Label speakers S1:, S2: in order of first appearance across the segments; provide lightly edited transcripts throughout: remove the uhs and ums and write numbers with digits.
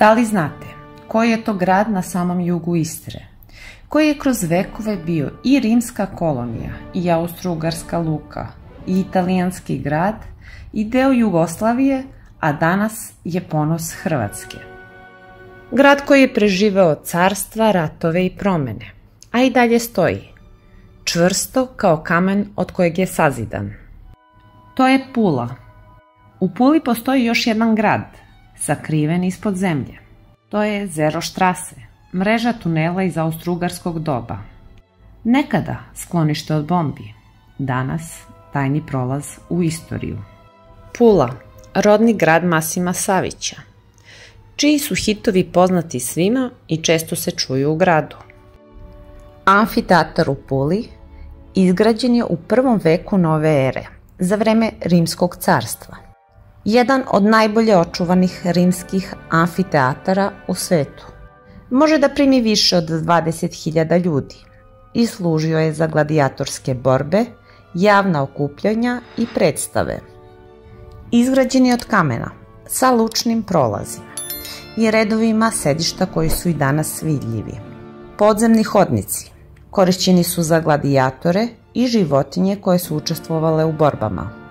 S1: Da li znate koji je to grad na samom jugu Istre, koji je kroz vekove bio i rimska kolonija, i austrougarska luka, i italijanski grad, i deo Jugoslavije, a danas je ponos Hrvatske? Grad koji je preživeo carstva, ratove i promene, a i dalje stoji, čvrsto kao kamen od kojeg je sazidan. To je Pula. U Puli postoji još jedan grad, sakriven ispod zemlje. To je Zeroštrase, mreža tunela iz austrougarskog doba. Nekada sklonište od bombi, danas tajni prolaz u istoriju. Pula, rodni grad Masima Savića, čiji su hitovi poznati svima i često se čuju u gradu. Amfiteatar u Puli izgrađen je u 1. veku nove ere, za vreme Rimskog carstva. Jedan od najbolje očuvanih rimskih amfiteatara u svetu. Može da primi više od 20.000 ljudi i služio je za gladijatorske borbe, javna okupljanja i predstave. Izgrađen je od kamena, sa lučnim prolazima i redovima sedišta koji su i danas vidljivi. Podzemni hodnici korišćeni su za gladiatore i životinje koje su učestvovale u borbama.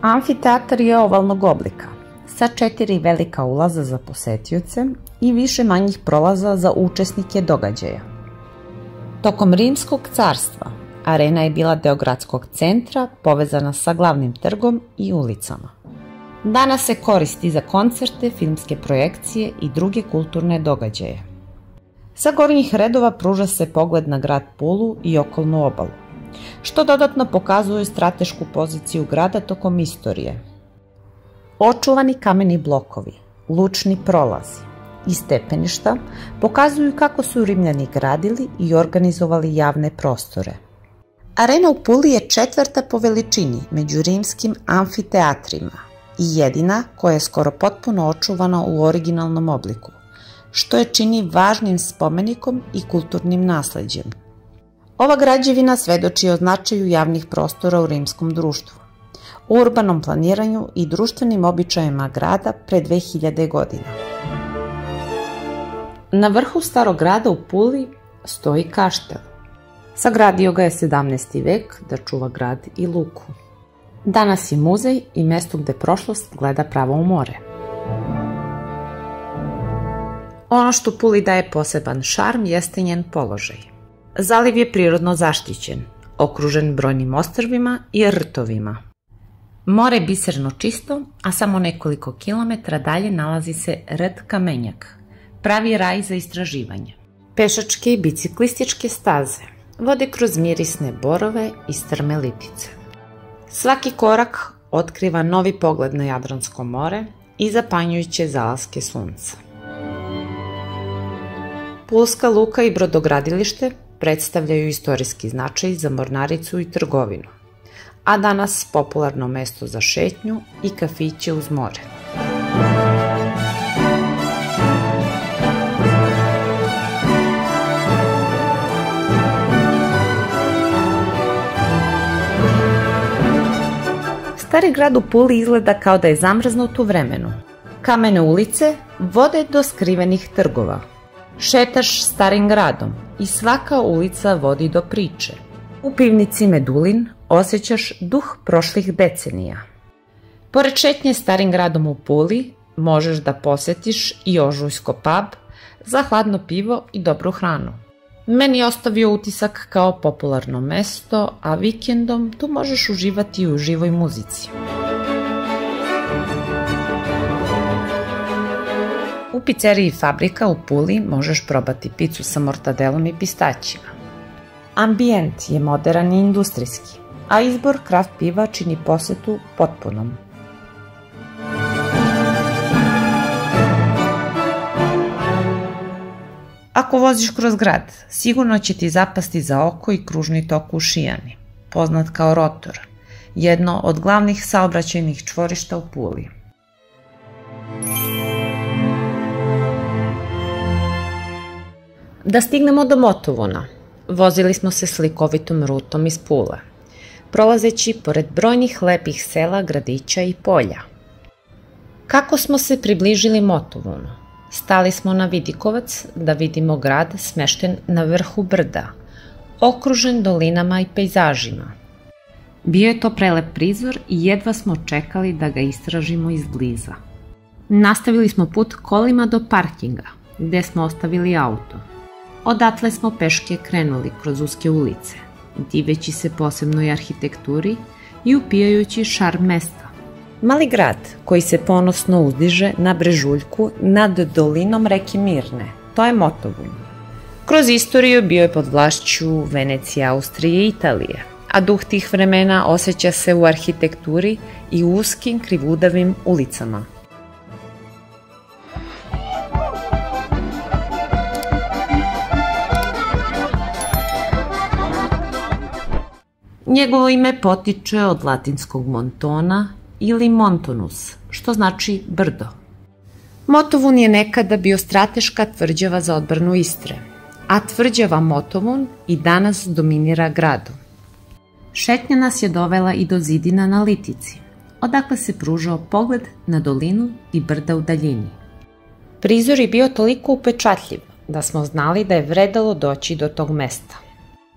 S1: Amfiteatar je ovalnog oblika, sa 4 velika ulaza za posetioce i više manjih prolaza za učesnike događaja. Tokom Rimskog carstva, arena je bila deo gradskog centra povezana sa glavnim trgom i ulicama. Danas se koristi za koncerte, filmske projekcije i druge kulturne događaje. Sa gornjih redova pruža se pogled na grad Pulu i okolnu obalu, što dodatno pokazuje stratešku poziciju grada tokom istorije. Očuvani kameni blokovi, lučni prolazi i stepeništa pokazuju kako su Rimljani gradili i organizovali javne prostore. Arena u Puli je 4. po veličini među rimskim amfiteatrima i jedina koja je skoro potpuno očuvana u originalnom obliku, što je čini važnim spomenikom i kulturnim nasleđem. Ova građevina svedoči o značaju javnih prostora u rimskom društvu, u urbanom planiranju i društvenim običajima grada pre 2000 godina. Na vrhu starog grada u Puli stoji kaštel. Sagradio ga je 17. vek da čuva grad i luku. Danas je muzej i mesto gde prošlost gleda pravo u more. Ono što Puli daje poseban šarm jeste njen položaj. Zaliv je prirodno zaštićen, okružen brojnim ostrvima i rtovima. More je biserno čisto, a samo nekoliko kilometara dalje nalazi se rt Kamenjak, pravi raj za istraživanje. Pešačke i biciklističke staze vode kroz mirisne borove i strme litice. Svaki korak otkriva novi pogled na Jadransko more i zapanjujuće zalaske sunca. Pulska luka i brodogradilište predstavljaju istorijski značaj za mornaricu i trgovinu, a danas popularno mesto za šetnju i kafiće uz more. Stari grad u Puli izgleda kao da je zamrznut u vremenu. Kamene ulice vode do skrivenih trgova. Šetaš starim gradom i svaka ulica vodi do priče. U pivnici Medulin osjećaš duh prošlih decenija. Pored šetnje starim gradom u Puli možeš da posetiš i Ožujsko pub za hladno pivo i dobru hranu. Meni je ostavio utisak kao popularno mesto, a vikendom tu možeš uživati u živoj muzici. U pizzeriji Fabrika u Puli možeš probati picu sa mortadelom i pistaćima. Ambijent je moderan i industrijski, a izbor kraft piva čini posetu potpunom. Ako voziš kroz grad, sigurno će ti zapasti za oko i kružni tok u Šijani, poznat kao rotor, jedno od glavnih saobraćajnih čvorišta u Puli. Da stignemo do Motovuna, vozili smo se slikovitom rutom iz Pule, prolazeći pored brojnih lepih sela, gradića i polja. Kako smo se približili Motovunu? Stali smo na vidikovac da vidimo grad smešten na vrhu brda, okružen dolinama i pejzažima. Bio je to prelep prizor i jedva smo čekali da ga istražimo izbliza. Nastavili smo put kolima do parkinga, gde smo ostavili auto. Odatle smo peške krenuli kroz uske ulice, diveći se posebnoj arhitekturi i upijajući šarm mesta. Mali grad koji se ponosno uzdiže na brežuljku nad dolinom reke Mirne, to je Motovun. Kroz istoriju bio je pod vlašću Venecije, Austrije i Italije, a duh tih vremena osjeća se u arhitekturi i uskim krivudavim ulicama. Njegovo ime potiče od latinskog montona ili montonus, što znači brdo. Motovun je nekada bio strateška tvrđava za odbranu Istre, a tvrđava Motovun i danas dominira gradom. Šetnja nas je dovela i do zidina na Litici, odakle se pružao pogled na dolinu i brda u daljini. Prizor je bio toliko upečatljiv da smo znali da je vredelo doći do tog mesta.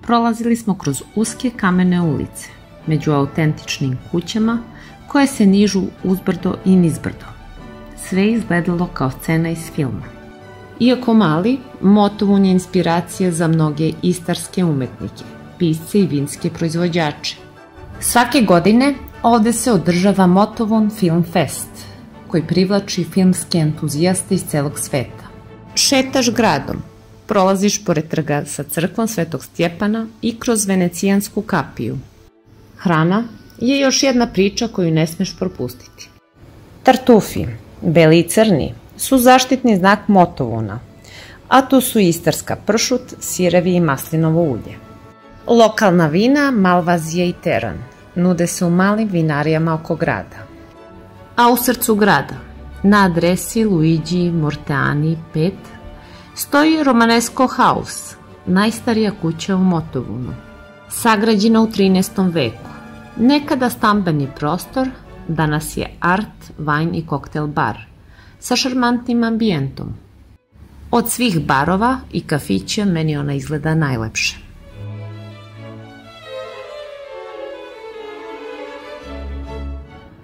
S1: Prolazili smo kroz uske kamene ulice, među autentičnim kućama koje se nižu uzbrdo i nizbrdo. Sve je izgledalo kao scena iz filma. Iako mali, Motovun je inspiracija za mnoge istarske umetnike, pisce i vinske proizvođače. Svake godine ovde se održava Motovun Film Fest, koji privlači filmske entuzijaste iz celog sveta. Šetaš gradom, prolaziš pored trga sa crkvom Svetog Stjepana i kroz venecijansku kapiju. Hrana je još jedna priča koju ne smeš propustiti. Tartufi, beli i crni, su zaštitni znak Motovuna, a tu su istarska pršut, sirevi i maslinovo ulje. Lokalna vina, Malvazija i Teran, nude se u malim vinarijama oko grada. A u srcu grada, na adresi Luigi Morteani 5, stoji Romanesco House, najstarija kuća u Motovunu, sagrađena u 13. veku. Nekada stambeni prostor, danas je art, vajn i koktel bar, sa šarmantnim ambijentom. Od svih barova i kafića meni ona izgleda najlepše.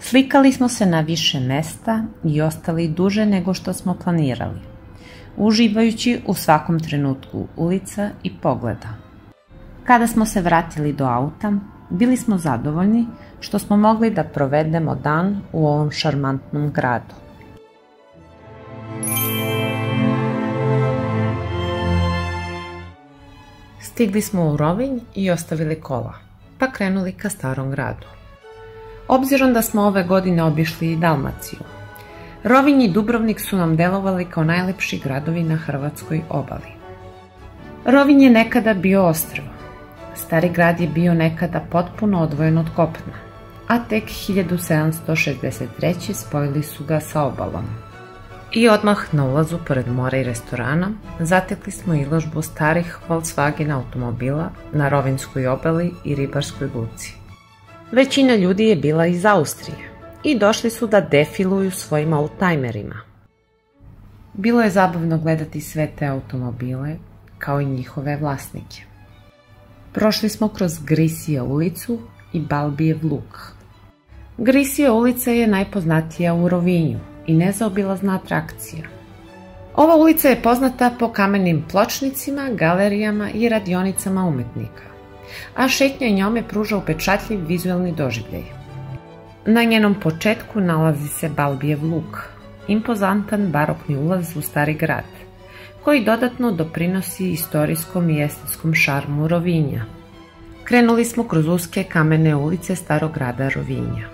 S1: Slikali smo se na više mesta i ostali duže nego što smo planirali, uživajući u svakom trenutku ulica i pogleda. Kada smo se vratili do auta, bili smo zadovoljni što smo mogli da provedemo dan u ovom šarmantnom gradu. Stigli smo u Rovinj i ostavili kola, pa krenuli ka Starom gradu. Obzirom da smo ove godine obišli i Dalmaciju, Rovinj i Dubrovnik su nam delovali kao najlepši gradovi na hrvatskoj obali. Rovinj je nekada bio ostrvo. Stari grad je bio nekada potpuno odvojen od kopna, a tek 1763. spojili su ga sa obalom. I odmah na ulazu, pored mora i restorana, zatekli smo izložbu starih Volkswagen automobila na Rovinjskoj obali i ribarskoj luci. Većina ljudi je bila iz Austrije i došli su da defiluju svojim oldtimerima. Bilo je zabavno gledati sve te automobile, kao i njihove vlasnike. Prošli smo kroz Grisija ulicu i Balbijev luk. Grisija ulica je najpoznatija u Rovinju i nezaobilazna atrakcija. Ova ulica je poznata po kamenim pločnicima, galerijama i radionicama umetnika, a šetnja njome pruža upečatljiv vizuelni doživljaj. Na njenom početku nalazi se Balbijev luk, impozantan barokni ulaz u stari grad, koji dodatno doprinosi istorijskom i estetskom šarmu Rovinja. Krenuli smo kroz uske kamene ulice starog grada Rovinja.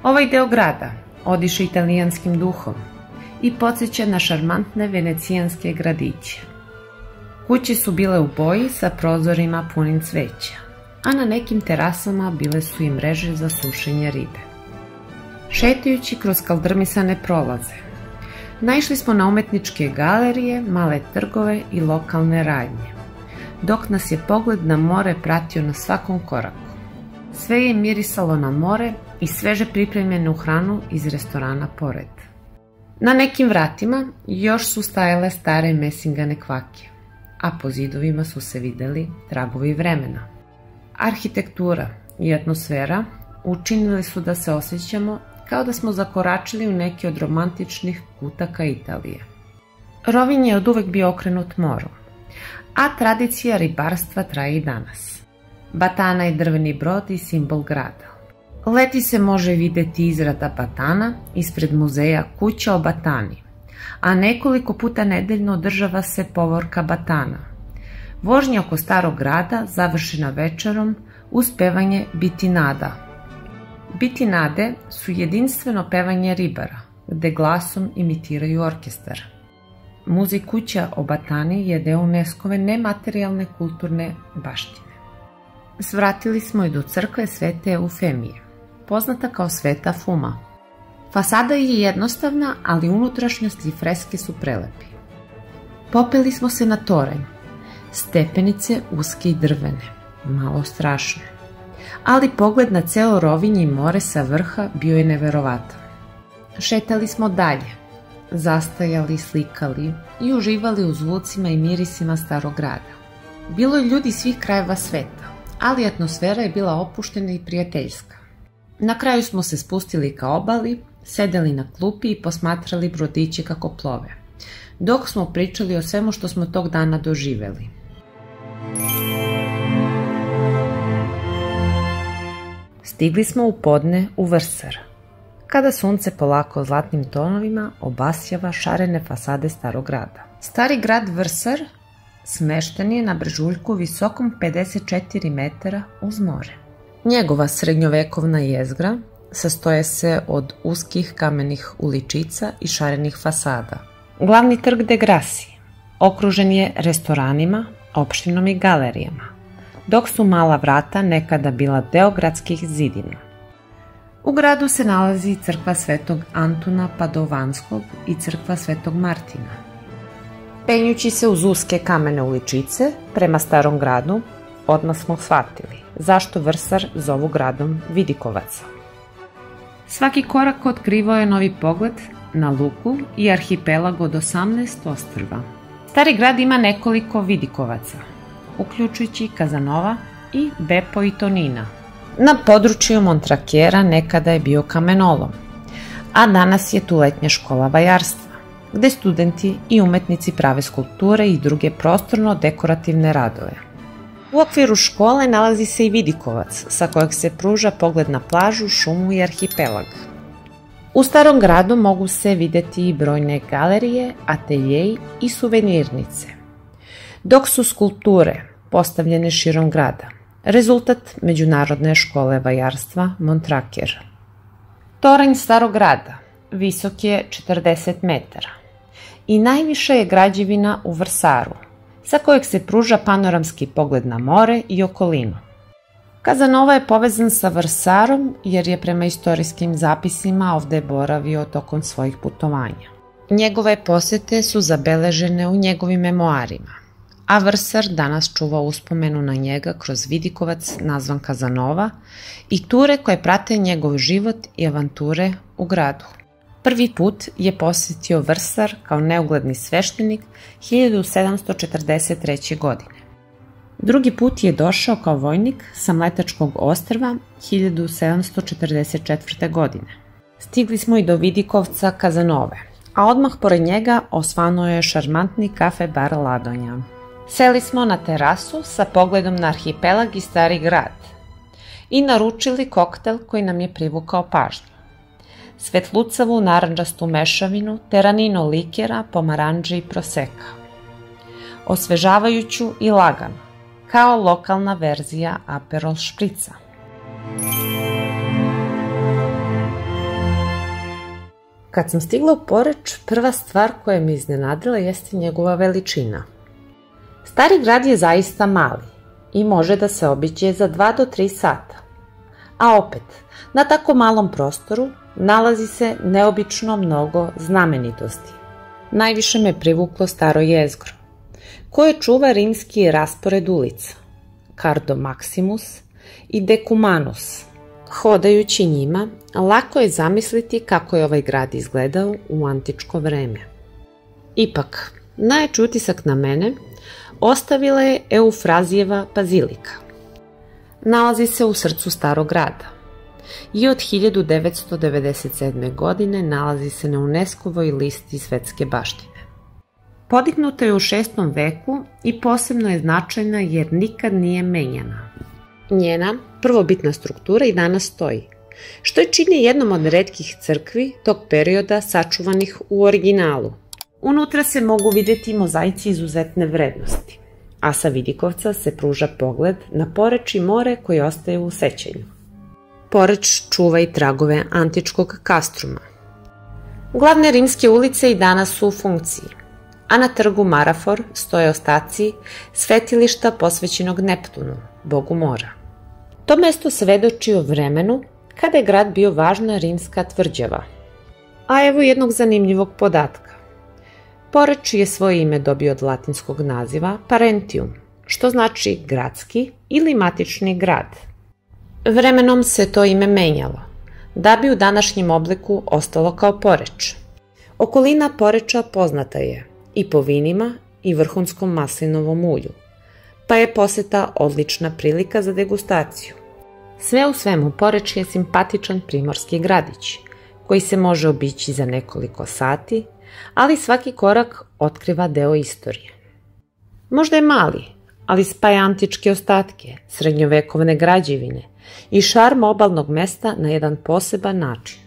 S1: Ovaj deo grada odiše italijanskim duhom i podsjeća na šarmantne venecijanske gradiće. Kuće su bile u boji sa prozorima punim cveća, a na nekim terasama bile su i mreže za sušenje ribe. Šetajući kroz kaldrmisane prolaze, naišli smo na umetničke galerije, male trgove i lokalne radnje, dok nas je pogled na more pratio na svakom koraku. Sve je mirisalo na more i sveže pripremljenu hranu iz restorana pored. Na nekim vratima još su stajale stare mesingane kvake, a po zidovima su se videli tragovi vremena. Arhitektura i atmosfera učinili su da se osjećamo kao da smo zakoračili u neki od romantičnih kutaka Italije. Rovinj je oduvek bio okrenut moru, a tradicija ribarstva traje i danas. Batana je drveni brod i simbol grada. Leti se može videti izrada batana ispred muzeja Kuća o Batani, a nekoliko puta nedeljno održava se povorka batana. Vožnja oko starog grada završena večerom uz pevanje Bitinada. Bitinade su jedinstveno pevanje ribara, gde glasom imitiraju orkestar. Muzej Kuća o Batani je deo UNESCO-ve nematerijalne kulturne baštine. Svratili smo i do crkve Svete Eufemije, poznata kao Sveta Fuma. Fasada je jednostavna, ali unutrašnjost i freske su prelepi. Popeli smo se na toranj, stepenice uske i drvene, malo strašne, ali pogled na ceo Rovinj i more sa vrha bio je neverovatan. Šetali smo dalje, zastajali, slikali i uživali u zvucima i mirisima starog grada. Bilo je ljudi svih krajeva sveta, ali atmosfera je bila opuštena i prijateljska. Na kraju smo se spustili ka obali, sedeli na klupi i posmatrali brodiće kako plove, dok smo pričali o svemu što smo tog dana doživeli. Stigli smo u podne u Vrsar, kada sunce polako zlatnim tonovima obasjava šarene fasade starog grada. Stari grad Vrsar smešten je na brežuljku visokom 54 metara uz more. Njegova srednjovekovna jezgra sastoje se od uskih kamenih uličica i šarenih fasada. Glavni trg de Grassi okružen je restoranima, opštinom i galerijama, dok su mala vrata nekada bila deo gradskih zidina. U gradu se nalazi crkva Svetog Antuna Padovanskog i crkva Svetog Martina. Penjući se uz uske kamene uličice prema starom gradu, odmah smo shvatili zašto Vrsar zovu gradom vidikovaca. Svaki korak otkrivao je novi pogled na luku i arhipelag od 18 ostrva. Stari grad ima nekoliko vidikovaca, uključujući Kazanova i Beppo i Tonina. Na području Montrakjera nekada je bio kamenolom, a danas je tu letnja škola vajarstva, gde studenti i umetnici prave skulpture i druge prostorno-dekorativne radove. U okviru škole nalazi se i vidikovac, sa kojeg se pruža pogled na plažu, šumu i arhipelag. U starom gradu mogu se videti i brojne galerije, ateljeji i suvenirnice, dok su skulpture postavljene širom grada, rezultat Međunarodne škole vajarstva Montrakjer. Toranj starog grada visok je 40 metara i najviša je građevina u Vrsaru, sa kojeg se pruža panoramski pogled na more i okolinu. Kazanova je povezan sa Vrsarom jer je prema istorijskim zapisima ovde boravio tokom svojih putovanja. Njegove posete su zabeležene u njegovim memoarima, a Vrsar danas čuva uspomenu na njega kroz vidikovac nazvan Kazanova i ture koje prate njegov život i avanture u gradu. Prvi put je posetio Vrsar kao neugledni sveštenik 1743. godine. Drugi put je došao kao vojnik sa Mletačkog ostrva 1744. godine. Stigli smo i do vidikovca Kazanove, a odmah pored njega osvanuo je šarmantni kafe bar Ladonja. Seli smo na terasu sa pogledom na arhipelag i stari grad i naručili koktel koji nam je privukao pažnju. Svetlucavu narandžastu mešavinu teranino likera, pomaranđe i proseka. Osvežavajuću i laganu, kao lokalna verzija Aperol šprica. Kad sam stigla u Poreč, prva stvar koja me iznenadila jeste njegova veličina. Stari grad je zaista mali i može da se obiđe za 2 do 3 sata. A opet, na tako malom prostoru nalazi se neobično mnogo znamenitosti. Najviše me privuklo staro jezgro, koje čuva rimski raspored ulica, Cardo Maximus i Decumanus, Hodajući njima, lako je zamisliti kako je ovaj grad izgledao u antičko vreme. Ipak, najjači utisak na mene ostavila je Eufrazijeva bazilika. Nalazi se u srcu starog grada i od 1997. godine nalazi se na UNESCO-voj listi svetske baštine. Podignuta je u 6. veku i posebno je značajna jer nikad nije menjana. Njena prvobitna struktura i danas stoji, što je čini jednom od retkih crkvi tog perioda sačuvanih u originalu. Unutra se mogu vidjeti mozaici izuzetne vrednosti, a sa vidikovca se pruža pogled na Poreč i more koji ostaje u sećanju. Poreč čuva i tragove antičkog kastruma. Glavne rimske ulice i danas su u funkciji, a na trgu Marafor stoje ostaci svetilišta posvećenog Neptunu, bogu mora. To mesto svedoči o vremenu kada je grad bio važna rimska tvrđava. A evo jednog zanimljivog podatka. Poreč je svoje ime dobio od latinskog naziva Parentium, što znači gradski ili matični grad. Vremenom se to ime menjalo, da bi u današnjem obliku ostalo kao Poreč. Okolina Poreča poznata je i po vinima i vrhunskom maslinovom ulju, pa je poseta odlična prilika za degustaciju. Sve u svemu, Poreč je simpatičan primorski gradić, koji se može obići za nekoliko sati, ali svaki korak otkriva deo istorije. Možda je mali, ali spaja antičke ostatke, srednjovekovne građevine i šarm obalnog mesta na jedan poseban način.